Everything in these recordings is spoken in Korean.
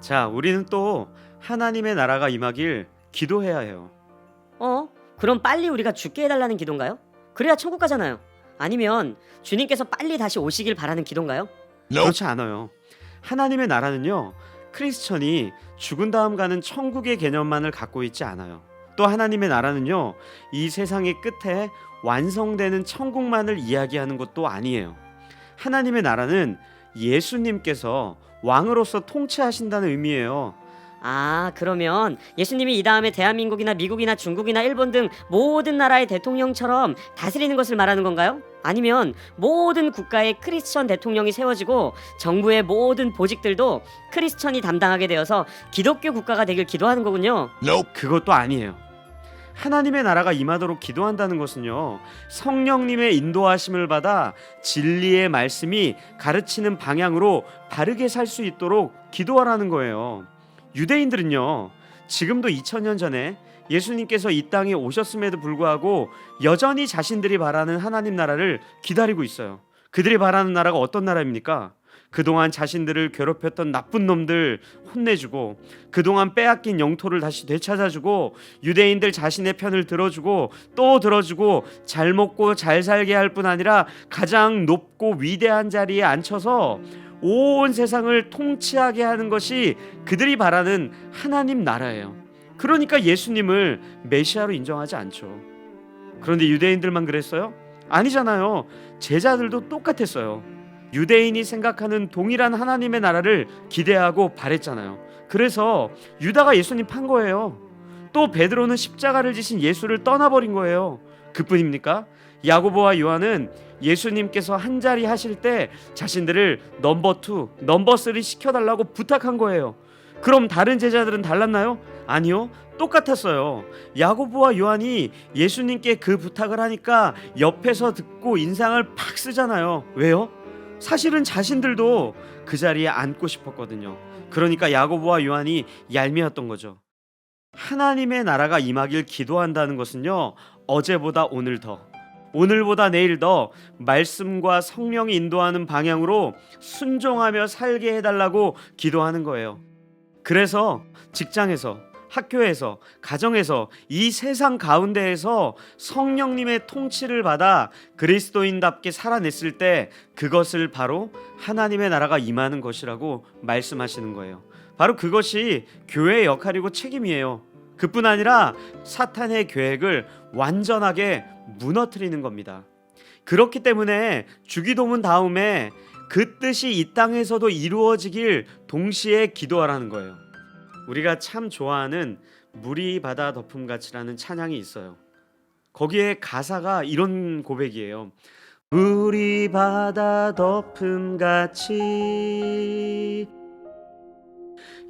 자, 우리는 또 하나님의 나라가 임하길 기도해야 해요. 그럼 빨리 우리가 죽게 해달라는 기도인가요? 그래야 천국 가잖아요. 아니면 주님께서 빨리 다시 오시길 바라는 기도인가요? 그렇지 않아요. 하나님의 나라는요, 크리스천이 죽은 다음 가는 천국의 개념만을 갖고 있지 않아요. 또 하나님의 나라는요, 이 세상의 끝에 완성되는 천국만을 이야기하는 것도 아니에요. 하나님의 나라는 예수님께서 왕으로서 통치하신다는 의미예요. 그러면 예수님이 이 다음에 대한민국이나 미국이나 중국이나 일본 등 모든 나라의 대통령처럼 다스리는 것을 말하는 건가요? 아니면 모든 국가의 크리스천 대통령이 세워지고 정부의 모든 보직들도 크리스천이 담당하게 되어서 기독교 국가가 되길 기도하는 거군요. 그것도 아니에요. 하나님의 나라가 임하도록 기도한다는 것은요, 성령님의 인도하심을 받아 진리의 말씀이 가르치는 방향으로 바르게 살 수 있도록 기도하라는 거예요. 유대인들은요, 지금도 2000년 전에 예수님께서 이 땅에 오셨음에도 불구하고 여전히 자신들이 바라는 하나님 나라를 기다리고 있어요. 그들이 바라는 나라가 어떤 나라입니까? 그동안 자신들을 괴롭혔던 나쁜 놈들 혼내주고, 그동안 빼앗긴 영토를 다시 되찾아주고, 유대인들 자신의 편을 들어주고 또 들어주고, 잘 먹고 잘 살게 할 뿐 아니라 가장 높고 위대한 자리에 앉혀서 온 세상을 통치하게 하는 것이 그들이 바라는 하나님 나라예요. 그러니까 예수님을 메시아로 인정하지 않죠. 그런데 유대인들만 그랬어요? 아니잖아요. 제자들도 똑같았어요. 유대인이 생각하는 동일한 하나님의 나라를 기대하고 바랬잖아요. 그래서 유다가 예수님 판 거예요. 또 베드로는 십자가를 지신 예수를 떠나버린 거예요. 그뿐입니까? 야고보와 요한은 예수님께서 한 자리 하실 때 자신들을 넘버 2, 넘버 3 시켜달라고 부탁한 거예요. 그럼 다른 제자들은 달랐나요? 아니요, 똑같았어요. 야고보와 요한이 예수님께 그 부탁을 하니까 옆에서 듣고 인상을 팍 쓰잖아요. 왜요? 사실은 자신들도 그 자리에 앉고 싶었거든요. 그러니까 야고보와 요한이 얄미웠던 거죠. 하나님의 나라가 임하길 기도한다는 것은요, 어제보다 오늘 더, 오늘보다 내일 더 말씀과 성령이 인도하는 방향으로 순종하며 살게 해달라고 기도하는 거예요. 그래서 직장에서, 학교에서, 가정에서, 이 세상 가운데에서 성령님의 통치를 받아 그리스도인답게 살아냈을 때 그것을 바로 하나님의 나라가 임하는 것이라고 말씀하시는 거예요. 바로 그것이 교회의 역할이고 책임이에요. 그뿐 아니라 사탄의 계획을 완전하게 무너뜨리는 겁니다. 그렇기 때문에 주기도문 다음에 그 뜻이 이 땅에서도 이루어지길 동시에 기도하라는 거예요. 우리가 참 좋아하는 물이 바다 덮음같이라는 찬양이 있어요. 거기에 가사가 이런 고백이에요. 물이 바다 덮음같이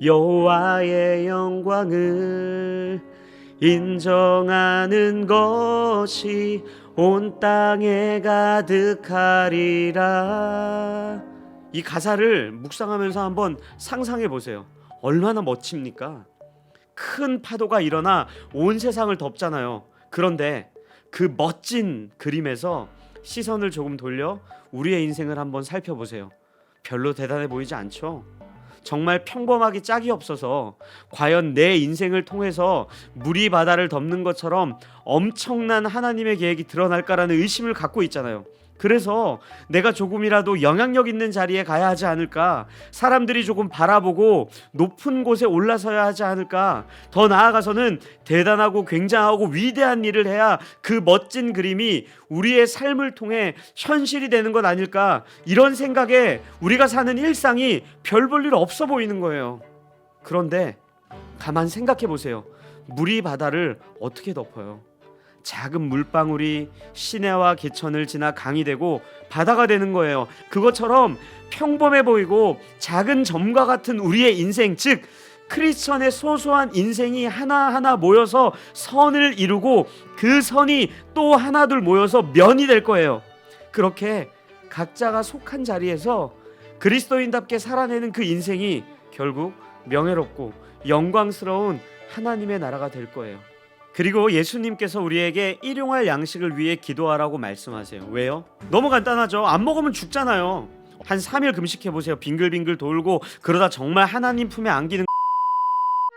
여호와의 영광을 인정하는 것이 온 땅에 가득하리라. 이 가사를 묵상하면서 한번 상상해 보세요. 얼마나 멋집니까? 큰 파도가 일어나 온 세상을 덮잖아요. 그런데 그 멋진 그림에서 시선을 조금 돌려 우리의 인생을 한번 살펴보세요. 별로 대단해 보이지 않죠? 정말 평범하기 짝이 없어서 과연 내 인생을 통해서 물이 바다를 덮는 것처럼 엄청난 하나님의 계획이 드러날까라는 의심을 갖고 있잖아요. 그래서 내가 조금이라도 영향력 있는 자리에 가야 하지 않을까, 사람들이 조금 바라보고 높은 곳에 올라서야 하지 않을까, 더 나아가서는 대단하고 굉장하고 위대한 일을 해야 그 멋진 그림이 우리의 삶을 통해 현실이 되는 것 아닐까, 이런 생각에 우리가 사는 일상이 별 볼 일 없어 보이는 거예요. 그런데 가만 생각해 보세요. 물이 바다를 어떻게 덮어요? 작은 물방울이 시내와 개천을 지나 강이 되고 바다가 되는 거예요. 그것처럼 평범해 보이고 작은 점과 같은 우리의 인생, 즉 크리스천의 소소한 인생이 하나하나 모여서 선을 이루고 그 선이 또 하나둘 모여서 면이 될 거예요. 그렇게 각자가 속한 자리에서 그리스도인답게 살아내는 그 인생이 결국 명예롭고 영광스러운 하나님의 나라가 될 거예요. 그리고 예수님께서 우리에게 일용할 양식을 위해 기도하라고 말씀하세요. 왜요? 너무 간단하죠. 안 먹으면 죽잖아요. 한 3일 금식해보세요. 빙글빙글 돌고 그러다 정말 하나님 품에 안기는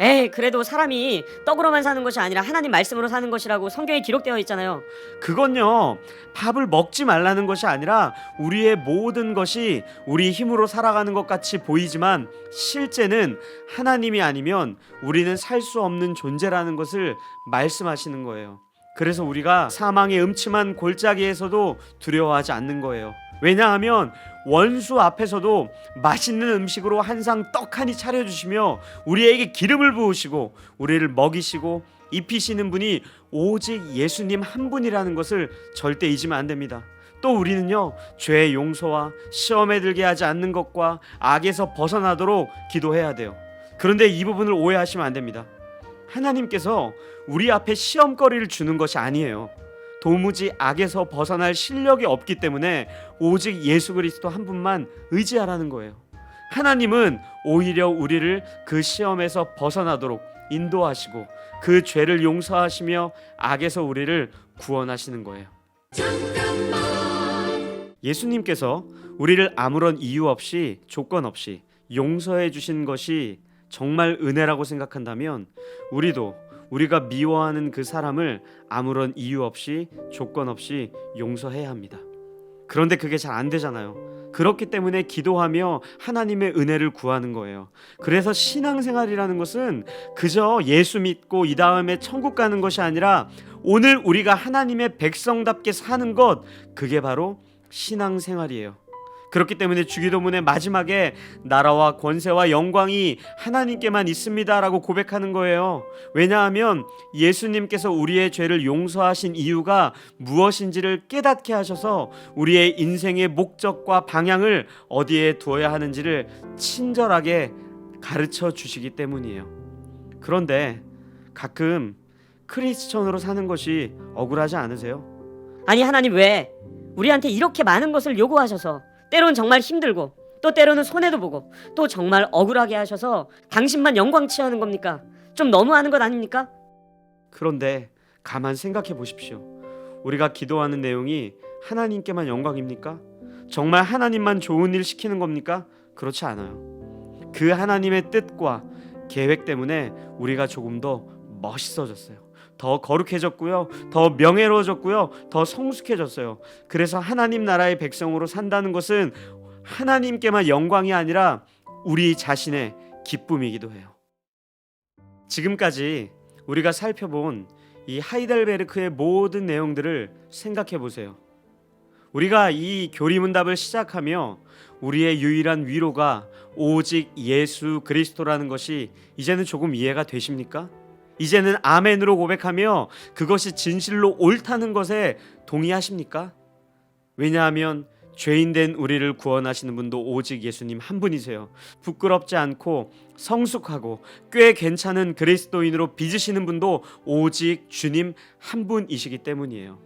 에이, 그래도 사람이 떡으로만 사는 것이 아니라 하나님 말씀으로 사는 것이라고 성경에 기록되어 있잖아요. 그건요, 밥을 먹지 말라는 것이 아니라 우리의 모든 것이 우리 힘으로 살아가는 것 같이 보이지만 실제는 하나님이 아니면 우리는 살 수 없는 존재라는 것을 말씀하시는 거예요. 그래서 우리가 사망의 음침한 골짜기에서도 두려워하지 않는 거예요. 왜냐하면 원수 앞에서도 맛있는 음식으로 한 상 떡 하니 차려주시며 우리에게 기름을 부으시고 우리를 먹이시고 입히시는 분이 오직 예수님 한 분이라는 것을 절대 잊으면 안 됩니다. 또 우리는요, 죄의 용서와 시험에 들게 하지 않는 것과 악에서 벗어나도록 기도해야 돼요. 그런데 이 부분을 오해하시면 안 됩니다. 하나님께서 우리 앞에 시험거리를 주는 것이 아니에요. 도무지 악에서 벗어날 실력이 없기 때문에 오직 예수 그리스도 한 분만 의지하라는 거예요. 하나님은 오히려 우리를 그 시험에서 벗어나도록 인도하시고 그 죄를 용서하시며 악에서 우리를 구원하시는 거예요. 예수님께서 우리를 아무런 이유 없이 조건 없이 용서해 주신 것이 정말 은혜라고 생각한다면 우리가 미워하는 그 사람을 아무런 이유 없이 조건 없이 용서해야 합니다. 그런데 그게 잘 안 되잖아요. 그렇기 때문에 기도하며 하나님의 은혜를 구하는 거예요. 그래서 신앙생활이라는 것은 그저 예수 믿고 이 다음에 천국 가는 것이 아니라 오늘 우리가 하나님의 백성답게 사는 것, 그게 바로 신앙생활이에요. 그렇기 때문에 주기도문의 마지막에 나라와 권세와 영광이 하나님께만 있습니다라고 고백하는 거예요. 왜냐하면 예수님께서 우리의 죄를 용서하신 이유가 무엇인지를 깨닫게 하셔서 우리의 인생의 목적과 방향을 어디에 두어야 하는지를 친절하게 가르쳐 주시기 때문이에요. 그런데 가끔 크리스천으로 사는 것이 억울하지 않으세요? 아니, 하나님 왜 우리한테 이렇게 많은 것을 요구하셔서 때로는 정말 힘들고 또 때로는 손해도 보고 또 정말 억울하게 하셔서 당신만 영광 취하는 겁니까? 좀 너무하는 것 아닙니까? 그런데 가만 생각해 보십시오. 우리가 기도하는 내용이 하나님께만 영광입니까? 정말 하나님만 좋은 일 시키는 겁니까? 그렇지 않아요. 그 하나님의 뜻과 계획 때문에 우리가 조금 더 멋있어졌어요. 더 거룩해졌고요, 더 명예로워졌고요, 더 성숙해졌어요. 그래서 하나님 나라의 백성으로 산다는 것은 하나님께만 영광이 아니라 우리 자신의 기쁨이기도 해요. 지금까지 우리가 살펴본 이 하이델베르크의 모든 내용들을 생각해 보세요. 우리가 이 교리문답을 시작하며 우리의 유일한 위로가 오직 예수 그리스도라는 것이 이제는 조금 이해가 되십니까? 이제는 아멘으로 고백하며 그것이 진실로 옳다는 것에 동의하십니까? 왜냐하면 죄인된 우리를 구원하시는 분도 오직 예수님 한 분이세요. 부끄럽지 않고 성숙하고 꽤 괜찮은 그리스도인으로 빚으시는 분도 오직 주님 한 분이시기 때문이에요.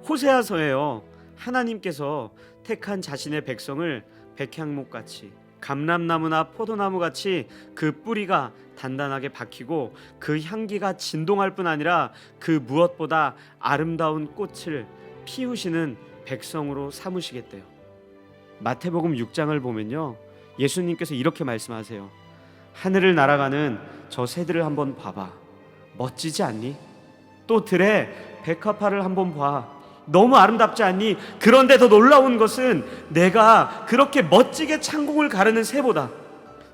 호세아서에요, 하나님께서 택한 자신의 백성을 백향목같이 감람나무나 포도나무같이 그 뿌리가 단단하게 박히고 그 향기가 진동할 뿐 아니라 그 무엇보다 아름다운 꽃을 피우시는 백성으로 삼으시겠대요. 마태복음 6장을 보면요, 예수님께서 이렇게 말씀하세요. 하늘을 날아가는 저 새들을 한번 봐봐. 멋지지 않니? 또 들에 백합화를 한번 봐. 너무 아름답지 않니? 그런데 더 놀라운 것은 내가 그렇게 멋지게 창공을 가르는 새보다,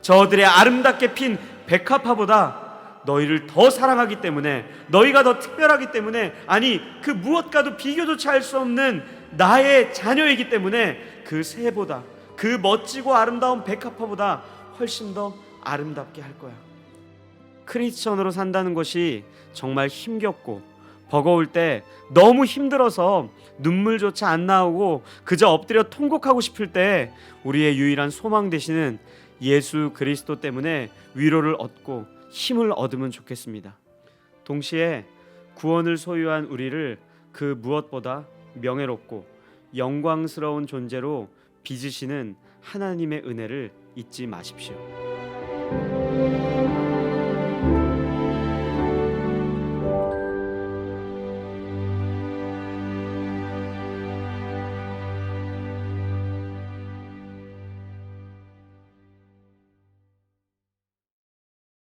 저들의 아름답게 핀 백합화보다 너희를 더 사랑하기 때문에, 너희가 더 특별하기 때문에, 아니 그 무엇과도 비교조차 할 수 없는 나의 자녀이기 때문에 그 새보다, 그 멋지고 아름다운 백합화보다 훨씬 더 아름답게 할 거야. 크리스천으로 산다는 것이 정말 힘겹고 버거울 때, 너무 힘들어서 눈물조차 안 나오고 그저 엎드려 통곡하고 싶을 때 우리의 유일한 소망 되시는 예수 그리스도 때문에 위로를 얻고 힘을 얻으면 좋겠습니다. 동시에 구원을 소유한 우리를 그 무엇보다 명예롭고 영광스러운 존재로 빚으시는 하나님의 은혜를 잊지 마십시오.